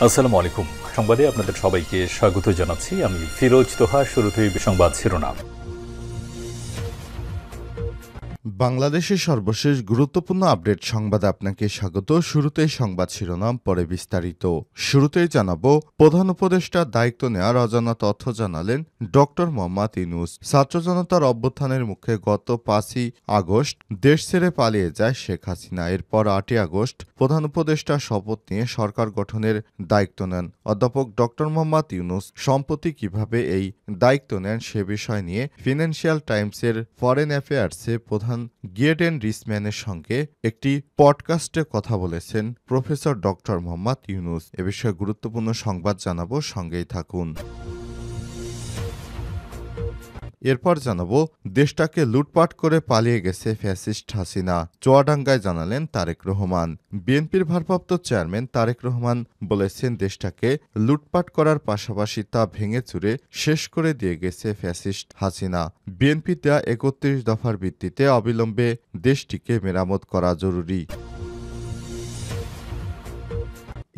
আসসালামু আলাইকুম। সংবাদে আপনাদের সবাইকে স্বাগত জানাচ্ছি। আমি ফিরোজ তোহা। শুরুতেই সংবাদ শিরোনাম। বাংলাদেশের সর্বশেষ গুরুত্বপূর্ণ আপডেট সংবাদে আপনাকে স্বাগত। শুরুতেই সংবাদ শিরোনাম, পরে বিস্তারিত। শুরুতেই জানাবো, প্রধান উপদেষ্টার দায়িত্ব নেওয়ার অজানা তথ্য জানালেন ডক্টর মোহাম্মদ ইউনূস। ছাত্র জনতার অভ্যুত্থানের মুখে গত ৫ই আগস্ট দেশ ছেড়ে পালিয়ে যায় শেখ হাসিনা। এরপর ৮ই আগস্ট প্রধান উপদেষ্টার শপথ নিয়ে সরকার গঠনের দায়িত্ব নেন অধ্যাপক ডক্টর মোহাম্মদ ইউনূস। সম্প্রতি কিভাবে এই দায়িত্ব নেন সে বিষয় নিয়ে ফিনান্সিয়াল টাইমসের ফরেন অ্যাফেয়ার্সে প্রধান গিয়েডেন রিসম্যানের সঙ্গে একটি পডকাস্টে কথা বলেছেন প্রফেসর ডক্টর মোহাম্মদ ইউনূস। এ বিষয়ে গুরুত্বপূর্ণ সংবাদ জানাবো, সঙ্গেই থাকুন। এরপর জানাবো, দেশটাকে লুটপাট করে পালিয়ে গেছে ফ্যাসিস্ট হাসিনা। চুয়াডাঙ্গায় জানালেন তারেক রহমান। বিএনপির ভারপ্রাপ্ত চেয়ারম্যান তারেক রহমান বলেছেন, দেশটাকে লুটপাট করার পাশাপাশি তা ভেঙে চুরে শেষ করে দিয়ে গেছে ফ্যাসিস্ট হাসিনা। বিএনপির দেয়া ৩১ দফার ভিত্তিতে অবিলম্বে দেশটিকে মেরামত করা জরুরি।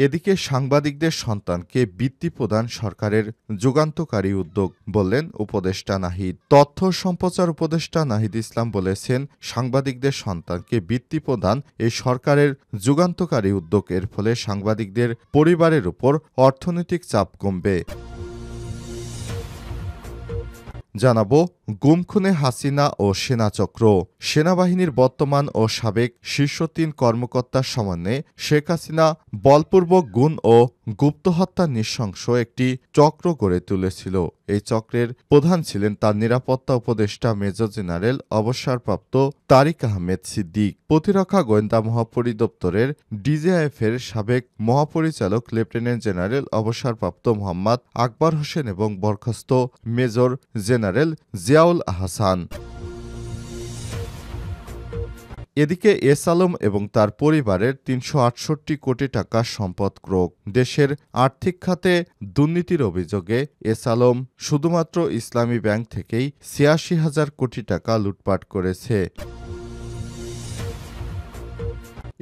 এদিকে সাংবাদিকদের সন্তানকে বৃত্তি প্রদান সরকারের যুগান্তকারী উদ্যোগ বললেন উপদেষ্টা নাহিদ। তথ্য সম্প্রচার উপদেষ্টা নাহিদ ইসলাম বলেছেন, সাংবাদিকদের সন্তানকে বৃত্তি প্রদান এই সরকারের যুগান্তকারী উদ্যোগ। এর ফলে সাংবাদিকদের পরিবারের উপর অর্থনৈতিক চাপ কমবে। জানাবো, গুম খুনে হাসিনা ও সেনাচক্র। সেনাবাহিনীর বর্তমান ও সাবেক শীর্ষ ৩ কর্মকর্তার সমন্বয়ে শেখ হাসিনা বলপূর্বক গুম ও গুপ্ত হত্যার নৃশংস একটি চক্র গড়ে তুলেছিল। এই চক্রের প্রধান ছিলেন তার নিরাপত্তা উপদেষ্টা মেজর জেনারেল অবসরপ্রাপ্ত তারিক আহমেদ সিদ্দিক। প্রতিরক্ষা গোয়েন্দা মহাপরিদপ্তরের ডিজিএফের সাবেক মহাপরিচালক লেফটেন্যান্ট জেনারেল অবসরপ্রাপ্ত মোহাম্মদ আকবর হোসেন এবং বরখাস্ত মেজর জেনারেল জিয়াউল আহসান। এদিকে এস আলম এবং তার পরিবারের ৩৬৮ কোটি টাকা সম্পদ ক্রোক। দেশের আর্থিক খাতে দুর্নীতির অভিযোগে এস আলম শুধুমাত্র ইসলামী ব্যাংক থেকেই ৮৬,০০০ কোটি টাকা লুটপাট করেছে।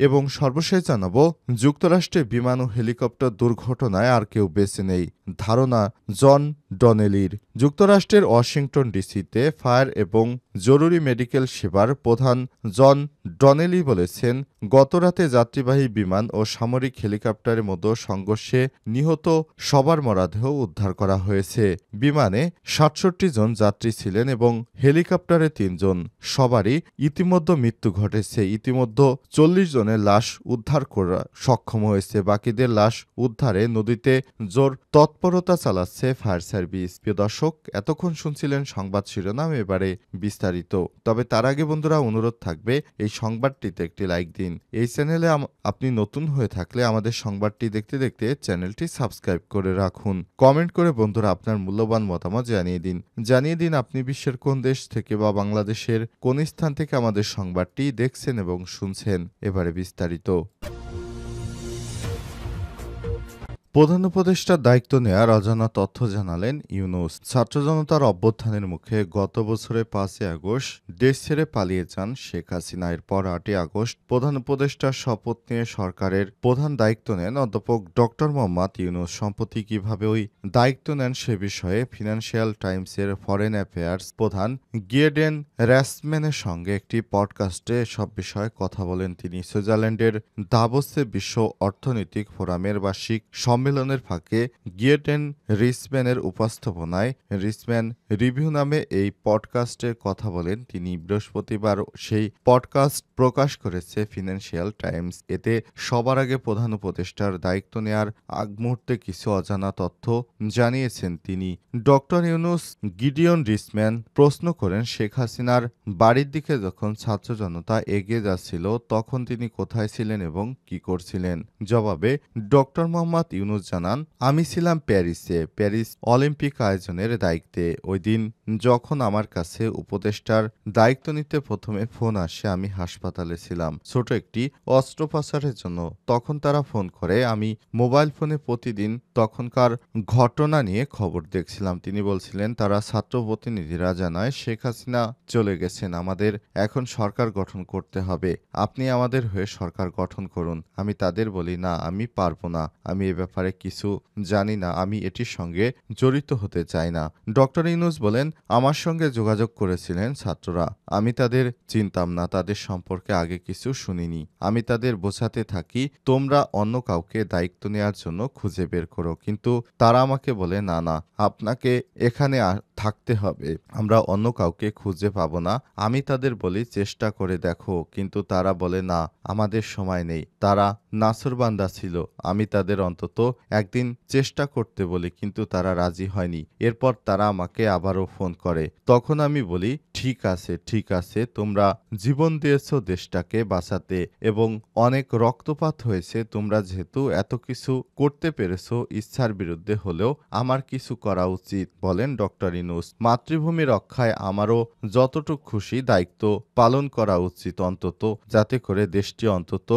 এবং সর্বশেষ জানাবো, যুক্তরাষ্ট্রে বিমান ও হেলিকপ্টার দুর্ঘটনায় আর কেউ বেঁচে নেই, ধারণা জন ডনেলির। যুক্তরাষ্ট্রের ওয়াশিংটন ডিসিতে ফায়ার এবং জরুরি মেডিকেল সেবার প্রধান জন ডনেলি বলেছেন, গতরাতে যাত্রীবাহী বিমান ও সামরিক হেলিকপ্টারের মধ্যে সংঘর্ষে নিহত সবার মরদেহ উদ্ধার করা হয়েছে। বিমানে ৬৭ জন যাত্রী ছিলেন এবং হেলিকপ্টারে ৩ জন। সবারই ইতিমধ্যে মৃত্যু ঘটেছে। ইতিমধ্যে ৪০ জনের লাশ উদ্ধার করা সক্ষম হয়েছে। বাকিদের লাশ উদ্ধারে নদীতে জোর তৎপরতা চালাচ্ছে ফায়ার সার্ভিস। প্রিয় দর্শক, এতক্ষণ শুনছিলেন সংবাদ শিরোনাম, এবারে বিস্তারিত। তবে তার আগে বন্ধুরা, অনুরোধ থাকবে এই সংবাদটিতে একটি লাইক দিন। এই চ্যানেলে আপনি নতুন হয়ে থাকলে আমাদের সংবাদটি দেখতে দেখতে চ্যানেলটি সাবস্ক্রাইব করে রাখুন। কমেন্ট করে বন্ধুরা আপনার মূল্যবান মতামত জানিয়ে দিন আপনি বিশ্বের কোন দেশ থেকে বা বাংলাদেশের কোন স্থান থেকে আমাদের সংবাদটি দেখছেন এবং শুনছেন। এবারে বিস্তারিত। প্রধান উপদেষ্টার দায়িত্ব নেয়ার অজানা তথ্য জানালেন ইউনূস। ছাত্র জনতার অভ্যুত্থানের মুখে গত বছরের ৫ই আগস্ট দেশ ছেড়ে পালিয়ে যান শেখ হাসিনা। এরপর ৮ই আগস্ট প্রধান উপদেষ্টার শপথ নিয়ে সরকারের প্রধান দায়িত্ব নেন অধ্যাপক ডক্টর মোহাম্মদ ইউনূস। সম্প্রতি কিভাবে ওই দায়িত্ব নেন সে বিষয়ে ফিনান্সিয়াল টাইমসের ফরেন অ্যাফেয়ার্স প্রধান গিয়েডেন রিসম্যানের সঙ্গে একটি পডকাস্টে সব বিষয়ে কথা বলেন তিনি। সুইজারল্যান্ডের দাভোসে বিশ্ব অর্থনৈতিক ফোরামের বার্ষিক সম্মেলনের ফাঁকে গিয়েডেন রিসম্যানের উপস্থাপনায় রিসম্যান রিভিউ নামে এই পডকাস্টে কথা বলেন তিনি। বৃহস্পতিবার সেই পডকাস্ট প্রকাশ করেছে ফিনান্সিয়াল টাইমস। এতে সবার আগে প্রধান উপদেষ্টার দায়িত্ব নেয়ার আগ মুহূর্তে কিছু অজানা তথ্য জানিয়েছেন তিনি। ডক্টর ইউনূস গিডিয়ন রিসম্যান প্রশ্ন করেন, শেখ হাসিনার বাড়ির দিকে যখন ছাত্র জনতা এগিয়ে যাচ্ছিল তখন তিনি কোথায় ছিলেন এবং কি করছিলেন? জবাবে ডক্টর মোহাম্মদ ইউনূস জানান, আমি ছিলাম প্যারিসে, প্যারিস অলিম্পিক আয়োজনের দায়িত্বে। ওই দিন যখন আমার কাছে উপদেষ্টার দায়িত্ব নিতে প্রথমে ফোন আসে আমি হাসপাতালে ছিলাম ছোট একটি অস্ত্রোপচারের জন্য। তখন তারা ফোন করে। আমি মোবাইল ফোনে প্রতিদিন তখনকার ঘটনা নিয়ে খবর দেখছিলাম। তিনি বলছিলেন তারা ছাত্র প্রতিনিধিরা জানায় শেখ হাসিনা চলে গেছেন, আমাদের এখন সরকার গঠন করতে হবে, আপনি আমাদের হয়ে সরকার গঠন করুন। আমি তাদের বলি না, আমি পারবো না, আমি এ ব্যাপারে কিছু জানি না, আমি এটির সঙ্গে জড়িত হতে চাই না। ডক্টর ইউনূস বলেন আমার সঙ্গে যোগাযোগ করেছিলেন ছাত্ররা, আমি তাদের চিনতাম না, তাদের সম্পর্কে আগে কিছু শুনিনি। আমি তাদের বোঝাতে থাকি তোমরা অন্য কাউকে দায়িত্ব নেওয়ার জন্য খুঁজে বের করো, কিন্তু তারা আমাকে বলে না না, আপনাকে এখানে থাকতে হবে, আমরা অন্য কাউকে খুঁজে পাবো না। আমি তাদের বলি চেষ্টা করে দেখো, কিন্তু তারা বলে না, আমাদের সময় নেই। তারা নাছোড়বান্দা ছিল। আমি তাদের অন্তত একদিন চেষ্টা করতে বলি, কিন্তু তারা রাজি হয়নি। এরপর তারা আমাকে আবারও ফোন করে। তখন আমি বলি ঠিক আছে, ঠিক আছে, তোমরা জীবন দিয়েছো দেশটাকে বাঁচাতে এবং অনেক রক্তপাত হয়েছে, তোমরা যেহেতু এত কিছু করতে পেরেছো ইচ্ছার বিরুদ্ধে হলেও আমার কিছু করা উচিত, বলেন ডক্টর ইউনূস। মাতৃভূমি রক্ষায় আমারও যতটুকু খুশি দায়িত্ব পালন করা উচিত, অন্তত যাতে করে দেশটি অন্তত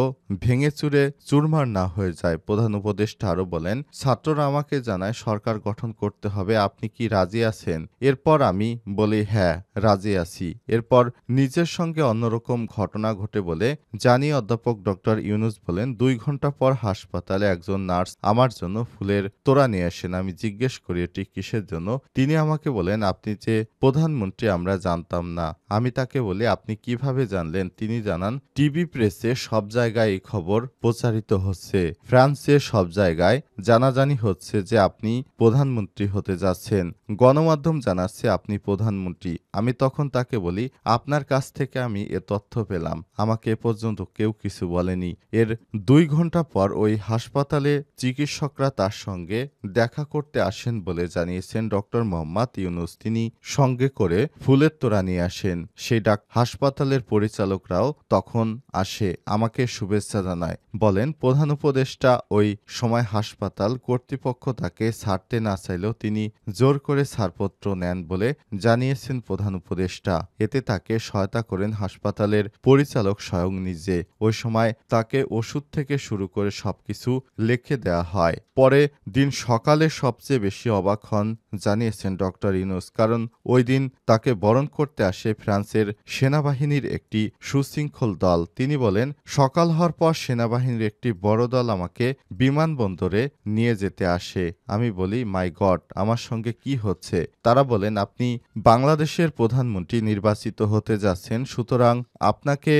ভেঙে চুরে চুরমার না হয়ে যায়। প্রধান উপদেষ্টা আরও বলেন ছাত্ররা আমাকে জানায় সরকার গঠন করতে হবে, আপনি কি রাজি আছেন? এরপর আমি বলি হ্যাঁ রাজি আছি। এরপর নিজের সঙ্গে অন্যরকম ঘটনা ঘটে বলে জানিয়ে অধ্যাপক ডক্টর ইউনূস বলেন 2 ঘন্টা পর হাসপাতালে একজন নার্স আমার জন্য ফুলের তোড়া নিয়ে আসেন। আমি জিজ্ঞেস করি এটি কিসের জন্য? তিনি আমাকে বলেন আপনি যে প্রধানমন্ত্রী আমরা জানতাম না। আমি তাকে বলি আপনি কিভাবে জানলেন? তিনি জানান টিভি প্রেসে সব জায়গায় এই খবর প্রচারিত হচ্ছে, ফ্রান্সে সব জায়গায় জানাজানি হচ্ছে যে আপনি প্রধানমন্ত্রী হতে যাচ্ছেন, গণমাধ্যম জানাচ্ছে আপনি প্রধানমন্ত্রী। আমি তখন তাকে বলি আপনার কাছ থেকে আমি এ তথ্য পেলাম, আমাকে এ পর্যন্ত কেউ কিছু বলেনি। এর 2 ঘন্টা পর ওই হাসপাতালে চিকিৎসকরা তার সঙ্গে দেখা করতে আসেন বলে জানিয়েছেন ডক্টর মোহাম্মদ ইউনূস। তিনি সঙ্গে করে ফুলের তোড়া নিয়ে আসেন। সেই হাসপাতালের পরিচালকরাও তখন আসে, আমাকে শুভেচ্ছা জানায়। বলেন প্রধান উপদেষ্টা ওই সময় হাসপাতাল কর্তৃপক্ষ তাকে ছাড়তে না চাইলেও তিনি জোর করে ছাড়পত্র নেন বলে জানিয়েছেন প্রধান উপদেষ্টা। এতে তাকে সহায়তা করেন হাসপাতালের পরিচালক স্বয়ং নিজে। ওই সময় তাকে ওষুধ থেকে শুরু করে সবকিছু লিখে দেওয়া হয়। পরে দিন সকালে সবচেয়ে বেশি অবাক হন জানিয়েছেন ডক্টর ইউনূস, কারণ ওই দিন তাকে বরণ করতে আসে ফ্রান্সের সেনাবাহিনীর একটি সুশৃঙ্খল দল। তিনি বলেন সকাল হওয়ার পর সেনাবাহিনীর একটি বড় দল আমাকে বিমানবন্দরে নিয়ে যেতে আসে। আমি বলি মাই গড, আমার সঙ্গে কি হচ্ছে? তারা বলেন আপনি বাংলাদেশের প্রধানমন্ত্রী নির্বাচিত হতে যাচ্ছেন, সুতরাং আপনাকে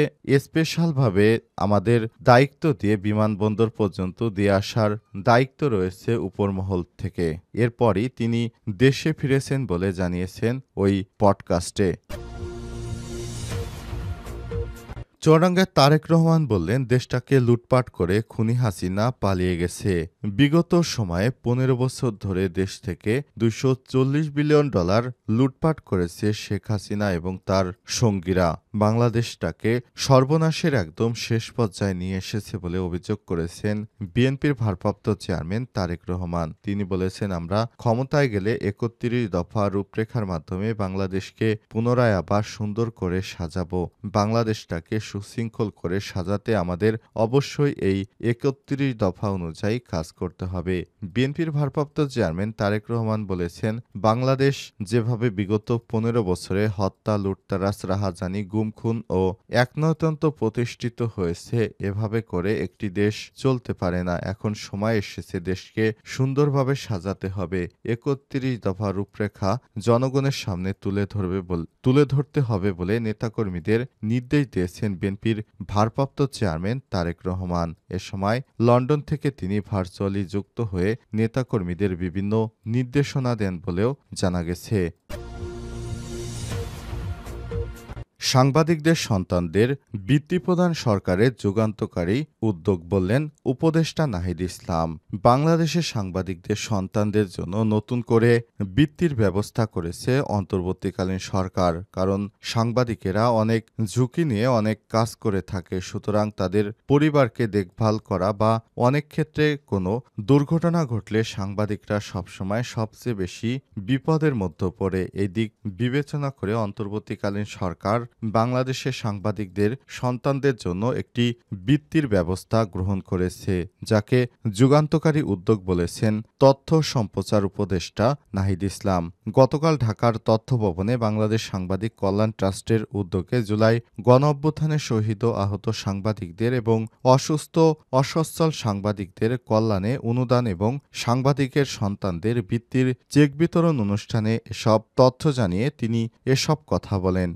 স্পেশালভাবে আমাদের দায়িত্ব দিয়ে বিমানবন্দর পর্যন্ত দিয়ে আসার দায়িত্ব রয়েছে উপরমহল থেকে। এরপরই তিনি দেশে ফিরেছেন বলে জানিয়েছেন ওই পডকাস্টে। চুয়াডাঙ্গায় তারেক রহমান বললেন দেশটাকে লুটপাট করে খুনি হাসিনা পালিয়ে গেছে। বিগত সময়ে 15 বছর ধরে দেশ থেকে $240 বিলিয়ন লুটপাট করেছে শেখ হাসিনা এবং তার সঙ্গীরা। বাংলাদেশটাকে সর্বনাশের একদম শেষ পর্যায়ে নিয়ে এসেছে বলে অভিযোগ করেছেন বিএনপির ভারপ্রাপ্ত চেয়ারম্যান তারেক রহমান। তিনি বলেছেন আমরা ক্ষমতায় গেলে 31 দফা রূপরেখার মাধ্যমে বাংলাদেশকে পুনরায় আবার সুন্দর করে সাজাবো। বাংলাদেশটাকে সুশৃঙ্খল করে সাজাতে আমাদের অবশ্যই এই 31 দফা অনুযায়ী কাজ করতে হবে। বিএনপির ভারপ্রাপ্ত চেয়ারম্যান তারেক রহমান বলেছেন বাংলাদেশ যেভাবে বিগত 15 বছরে হত্যা, লুটতরাজ, রাহাজানি, গুম, খুন ও একনায়তন্ত্র প্রতিষ্ঠিত হয়েছে, এভাবে করে একটি দেশ চলতে পারে না। এখন সময় এসেছে দেশকে সুন্দরভাবে সাজাতে হবে। 31 দফা রূপরেখা জনগণের সামনে তুলে ধরতে হবে বলে নেতাকর্মীদের নির্দেশ দিয়েছেন বিএনপির ভারপ্রাপ্ত চেয়ারম্যান তারেক রহমান। এ সময় লন্ডন থেকে তিনি ভার্চুয়ালি যুক্ত হয়ে নেতাকর্মীদের বিভিন্ন নির্দেশনা দেন বলেও জানা গেছে। সাংবাদিকদের সন্তানদের বৃত্তি প্রদান সরকারের যুগান্তকারী উদ্যোগ বললেন উপদেষ্টা নাহিদ ইসলাম। বাংলাদেশের সাংবাদিকদের সন্তানদের জন্য নতুন করে বৃত্তির ব্যবস্থা করেছে অন্তর্বর্তীকালীন সরকার। কারণ সাংবাদিকেরা অনেক ঝুঁকি নিয়ে অনেক কাজ করে থাকে, সুতরাং তাদের পরিবারকে দেখভাল করা বা অনেক ক্ষেত্রে কোনো দুর্ঘটনা ঘটলে সাংবাদিকরা সবসময় সবচেয়ে বেশি বিপদের মধ্যে পড়ে। এই দিক বিবেচনা করে অন্তর্বর্তীকালীন সরকার বাংলাদেশের সাংবাদিকদের সন্তানদের জন্য একটি বৃত্তির ব্যবস্থা গ্রহণ করেছে, যাকে যুগান্তকারী উদ্যোগ বলেছেন তথ্য সম্প্রচার উপদেষ্টা নাহিদ ইসলাম। গতকাল ঢাকার তথ্য ভবনে বাংলাদেশ সাংবাদিক কল্যাণ ট্রাস্টের উদ্যোগে জুলাই গণঅভ্যুত্থানে শহীদ ও আহত সাংবাদিকদের এবং অসুস্থ অসচ্ছল সাংবাদিকদের কল্যাণে অনুদান এবং সাংবাদিকের সন্তানদের বৃত্তির চেক বিতরণ অনুষ্ঠানে এসব তথ্য জানিয়ে তিনি এসব কথা বলেন।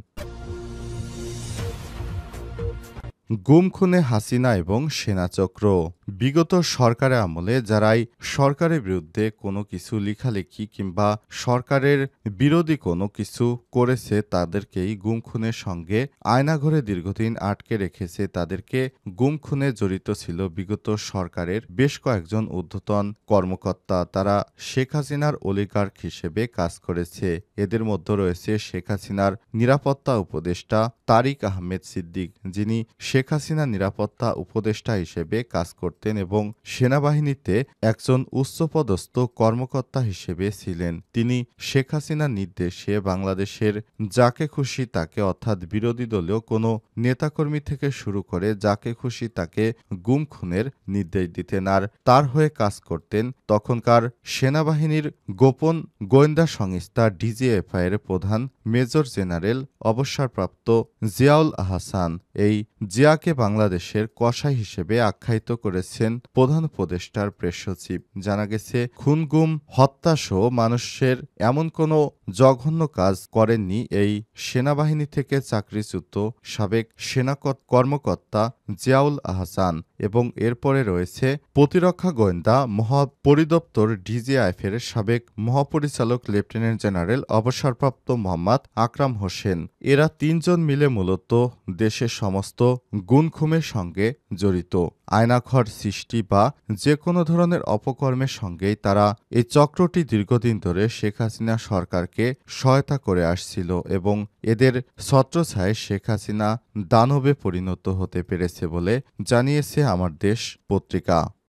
গুম খুনে হাসিনা এবং সেনাচক্র। বিগত সরকারের আমলে যারাই সরকারের বিরুদ্ধে কোনো কিছু লেখালেখি কিংবা সরকারের বিরোধী কোনো কিছু করেছে তাদেরকেই গুম খুনের সঙ্গে আয়নাঘরে দীর্ঘদিন আটকে রেখেছে। তাদেরকে গুম খুনে জড়িত ছিল বিগত সরকারের বেশ কয়েকজন ঊর্ধ্বতন কর্মকর্তা। তারা শেখ হাসিনার অলিগার্ক হিসেবে কাজ করেছে। এদের মধ্যে রয়েছে শেখ হাসিনার নিরাপত্তা উপদেষ্টা তারিক আহমেদ সিদ্দিক, যিনি শেখ হাসিনা নিরাপত্তা উপদেষ্টা হিসেবে কাজ করতেন এবং সেনাবাহিনীতে একজন উচ্চপদস্থ কর্মকর্তা হিসেবে ছিলেন। তিনি শেখ হাসিনার নির্দেশে বাংলাদেশের যাকে খুশি তাকে, অর্থাৎ বিরোধী দলীয় কোনো নেতাকর্মী থেকে শুরু করে যাকে খুশি তাকে গুম খুনের নির্দেশ দিতেন আর তার হয়ে কাজ করতেন তখনকার সেনাবাহিনীর গোপন গোয়েন্দা সংস্থা ডিজিএফআই এর প্রধান মেজর জেনারেল অবসরপ্রাপ্ত জিয়াউল আহসান। এই জিয়াকে বাংলাদেশের কসাই হিসেবে আখ্যায়িত করেছেন প্রধান উপদেষ্টার প্রেস সচিব। জানা গেছে, খুন গুম হত্যাসহ মানুষের এমন কোনো জঘন্য কাজ করেননি এই সেনাবাহিনী থেকে চাকরিচ্যুত সাবেক সেনা কর্মকর্তা জিয়াউল আহসান। এবং এরপরে রয়েছে প্রতিরক্ষা গোয়েন্দা মহাপরিদপ্তর ডিজিএফআই এর সাবেক মহাপরিচালক লেফটেন্যান্ট জেনারেল অবসরপ্রাপ্ত মোহাম্মদ আকরাম হোসেন। এরা তিনজন মিলে মূলত দেশের সমস্ত গুম-খুনের সঙ্গে জড়িত। আয়নাঘর সৃষ্টি বা যে কোনো ধরনের অপকর্মের সঙ্গেই তারা এই চক্রটি দীর্ঘদিন ধরে শেখ হাসিনা সরকারকে সহায়তা করে আসছিল এবং এদের ছত্রছায়ায় শেখ হাসিনা দানবে পরিণত হতে পেরেছে বলে জানিয়েছে আমার দেশ পত্রিকা।